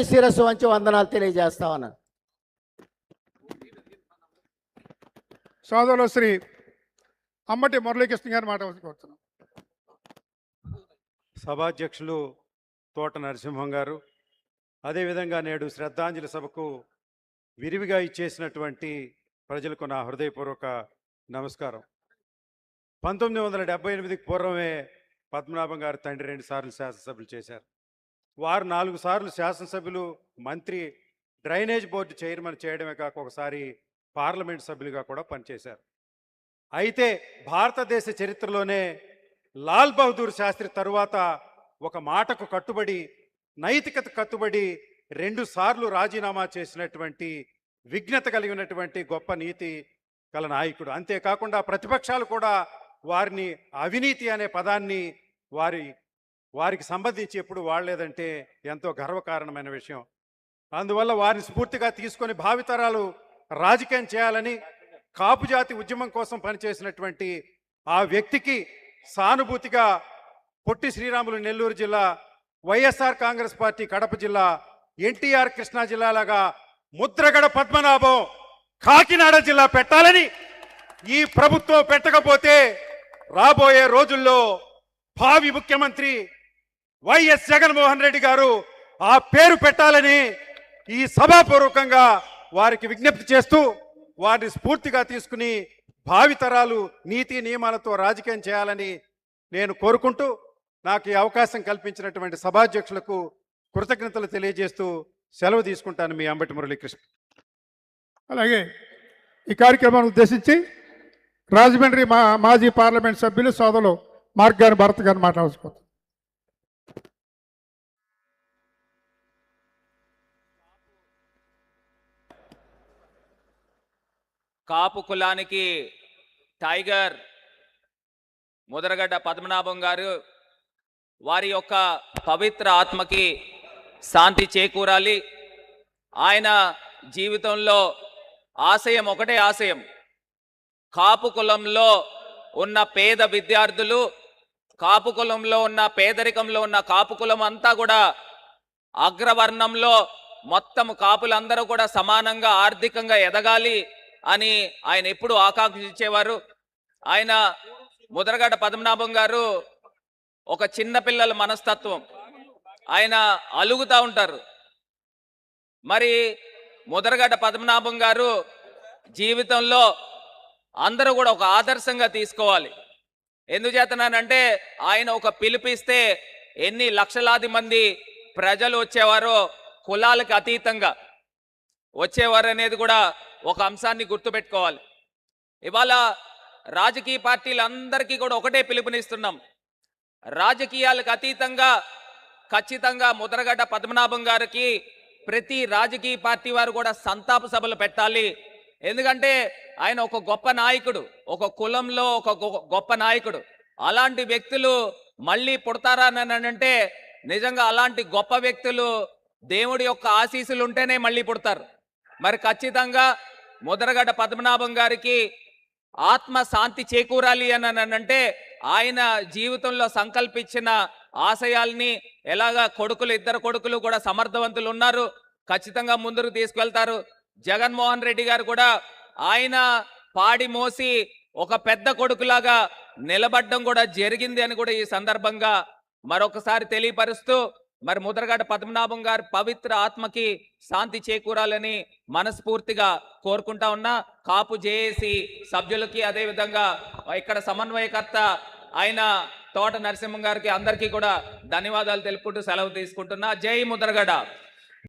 శిరస్సు వంచి వందనాలు తెలియజేస్తా ఉన్నాను. సోదరులు శ్రీ అమ్మటి మురళీకృష్ణ గారు మాట్లాడుతున్నాం. సభాధ్యక్షులు తోట నరసింహం గారు, అదేవిధంగా నేడు శ్రద్ధాంజలి సభకు విరివిగా ఇచ్చేసినటువంటి ప్రజలకు నా హృదయపూర్వక నమస్కారం. 1978కి పూర్వమే పద్మనాభం గారు తండ్రి 2 సార్లు శాసనసభ్యులు చేశారు. వారు 4 సార్లు శాసనసభ్యులు, మంత్రి, డ్రైనేజ్ బోర్డు చైర్మన్ చేయడమే కాక ఒకసారి పార్లమెంట్ సభ్యులుగా కూడా పనిచేశారు. అయితే భారతదేశ చరిత్రలోనే లాల్ బహదూర్ శాస్త్రి తరువాత ఒక మాటకు కట్టుబడి, నైతికత కట్టుబడి 2 సార్లు రాజీనామా చేసినటువంటి విఘ్నత కలిగినటువంటి గొప్ప నీతి గల నాయకుడు. అంతేకాకుండా ప్రతిపక్షాలు కూడా వారిని అవినీతి అనే పదాన్ని వారికి సంబంధించి ఎప్పుడు వాడలేదంటే ఎంతో గర్వకారణమైన విషయం. అందువల్ల వారిని స్ఫూర్తిగా తీసుకొని భావితరాలు రాజకీయం చేయాలని కాపు జాతి ఉద్యమం కోసం పనిచేసినటువంటి ఆ వ్యక్తికి సానుభూతిగా పొట్టి శ్రీరాములు నెల్లూరు జిల్లా, వైఎస్ఆర్ కాంగ్రెస్ పార్టీ కడప జిల్లా, ఎన్టీఆర్ కృష్ణా జిల్లాలాగా ముద్రగడ పద్మనాభం కాకినాడ జిల్లా పెట్టాలని ఈ ప్రభుత్వం పెట్టకపోతే రాబోయే రోజుల్లో భావి ముఖ్యమంత్రి వైఎస్ జగన్మోహన్ రెడ్డి గారు ఆ పేరు పెట్టాలని ఈ సభాపూర్వకంగా వారికి విజ్ఞప్తి చేస్తూ వారిని స్ఫూర్తిగా తీసుకుని భావితరాలు నీతి నియమాలతో రాజకీయం చేయాలని నేను కోరుకుంటూ నాకు ఈ అవకాశం కల్పించినటువంటి సభాధ్యక్షులకు కృతజ్ఞతలు తెలియజేస్తూ సెలవు తీసుకుంటాను. మీ అంబటి మురళీకృష్ణ. అలాగే ఈ కార్యక్రమాన్ని ఉద్దేశించి రాజమండ్రి మాజీ పార్లమెంట్ సభ్యులు సోదరులు మార్గాని భరత్ గారు మాట్లాడుకుంటారు. కాపు కులానికి టైగర్ ముదరగడ్డ పద్మనాభం గారు, వారి యొక్క పవిత్ర ఆత్మకి శాంతి చేకూరాలి. ఆయన జీవితంలో ఆశయం ఒకటే ఆశయం, కాపు కులంలో ఉన్న పేద విద్యార్థులు, కాపు కులంలో ఉన్న పేదరికంలో ఉన్న కాపు కులం అంతా కూడా అగ్రవర్ణంలో మొత్తం కాపులందరూ కూడా సమానంగా ఆర్థికంగా ఎదగాలి అని ఆయన ఎప్పుడు ఆకాంక్షించేవారు. ఆయన ముదరగడ్డ పద్మనాభం గారు ఒక చిన్నపిల్లల మనస్తత్వం, ఆయన అలుగుతూ ఉంటారు. మరి ముదరగడ్డ పద్మనాభం గారు జీవితంలో అందరూ కూడా ఒక ఆదర్శంగా తీసుకోవాలి. ఎందుచేతనంటే ఆయన ఒక పిలిపిస్తే ఎన్ని లక్షలాది మంది ప్రజలు వచ్చేవారో, కులాలకు అతీతంగా వచ్చేవారు అనేది కూడా ఒక అంశాన్ని గుర్తుపెట్టుకోవాలి. ఇవాళ రాజకీయ పార్టీలందరికీ కూడా ఒకటే పిలుపునిస్తున్నాం, రాజకీయాలకు అతీతంగా ఖచ్చితంగా ముదరగడ్డ పద్మనాభం గారికి ప్రతి రాజకీయ పార్టీ వారు కూడా సంతాప సభలు పెట్టాలి. ఎందుకంటే ఆయన ఒక గొప్ప నాయకుడు, ఒక కులంలో ఒక గొప్ప నాయకుడు. అలాంటి వ్యక్తులు మళ్ళీ పుడతారా అని అంటే నిజంగా అలాంటి గొప్ప వ్యక్తులు దేవుడి యొక్క ఆశీస్సులు ఉంటేనే మళ్ళీ పుడతారు. మరి ఖచ్చితంగా ముదరగడ్డ పద్మనాభం గారికి ఆత్మ శాంతి చేకూరాలి అని అంటే ఆయన జీవితంలో సంకల్పించిన ఆశయాల్ని ఎలాగా ఇద్దరు కొడుకులు కూడా సమర్థవంతులు ఉన్నారు, ఖచ్చితంగా ముందుకు తీసుకువెళ్తారు. జగన్మోహన్ రెడ్డి గారు కూడా ఆయన పాడి మోసి ఒక పెద్ద కొడుకులాగా నిలబడడం కూడా జరిగింది అని కూడా ఈ సందర్భంగా మరొకసారి తెలియపరుస్తూ, మరి ముదరగడ్డ పద్మనాభం గారి పవిత్ర ఆత్మకి శాంతి చేకూరాలని మనస్ఫూర్తిగా కోరుకుంటా ఉన్నా. కాపు జేఏసీ సభ్యులకి, అదేవిధంగా ఇక్కడ సమన్వయకర్త ఆయన తోట నరసింహం గారికి అందరికీ కూడా ధన్యవాదాలు తెలుపుకుంటూ సెలవు తీసుకుంటున్నా. జై ముదరగడ్డ.